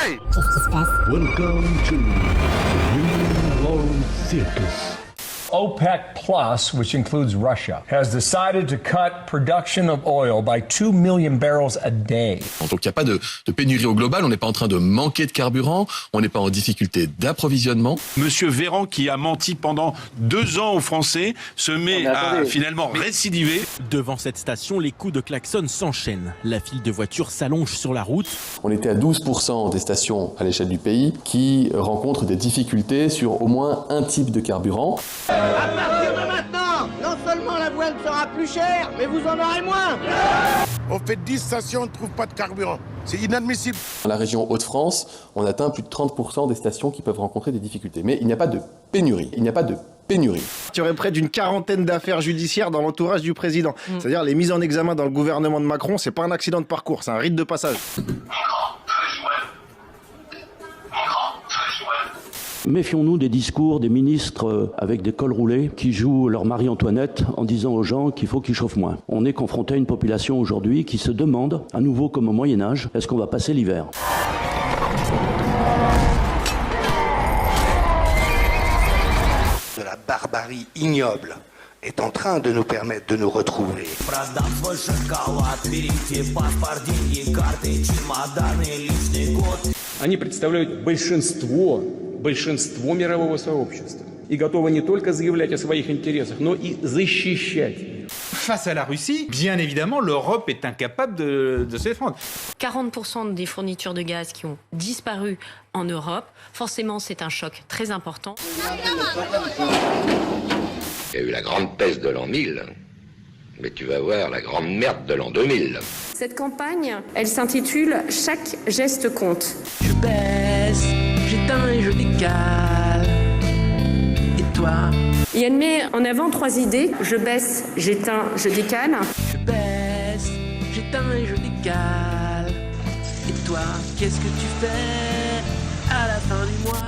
Hey! Qu'est-ce qui se passe? Welcome to the New World Circus. OPEC Plus, which includes Russia, has decided to cut production of oil by 2 million barrels a day. Donc il n'y a pas de pénurie au global, on n'est pas en train de manquer de carburant, on n'est pas en difficulté d'approvisionnement. Monsieur Véran, qui a menti pendant 2 ans aux Français, se met à finalement récidiver. Devant cette station, les coups de klaxon s'enchaînent. La file de voitures s'allonge sur la route. On était à 12% des stations à l'échelle du pays qui rencontrent des difficultés sur au moins un type de carburant. À partir de maintenant, non seulement la voile sera plus chère, mais vous en aurez moins. On fait 10 stations, on ne trouve pas de carburant. C'est inadmissible. Dans la région Hauts-de-France, on atteint plus de 30% des stations qui peuvent rencontrer des difficultés. Mais il n'y a pas de pénurie. Il n'y a pas de pénurie. Il y aurait près d'une quarantaine d'affaires judiciaires dans l'entourage du président. C'est-à-dire les mises en examen dans le gouvernement de Macron, c'est pas un accident de parcours, c'est un rite de passage. Méfions-nous des discours des ministres avec des cols roulés qui jouent leur Marie-Antoinette en disant aux gens qu'il faut qu'ils chauffent moins. On est confronté à une population aujourd'hui qui se demande, à nouveau comme au Moyen-Âge, est-ce qu'on va passer l'hiver ? De la barbarie ignoble est en train de nous permettre de nous retrouver. Они представляют большинство мирового сообщества и готовы не только заявлять о своих интересах, но и защищать их. Face à la Russie, bien évidemment, l'Europe est incapable de se défendre. 40% des fournitures de gaz qui ont disparu en Europe, forcément c'est un choc très important. Il y a eu la grande peste de l'an 1000, mais tu vas voir la grande merde de l'an 2000. Cette campagne, elle s'intitule « Chaque geste compte ». Je baisse, j'éteins et je décale. Et toi ? Et elle met en avant 3 idées. Je baisse, j'éteins, je décale. Je baisse, j'éteins et je décale. Et toi, qu'est-ce que tu fais à la fin du mois ?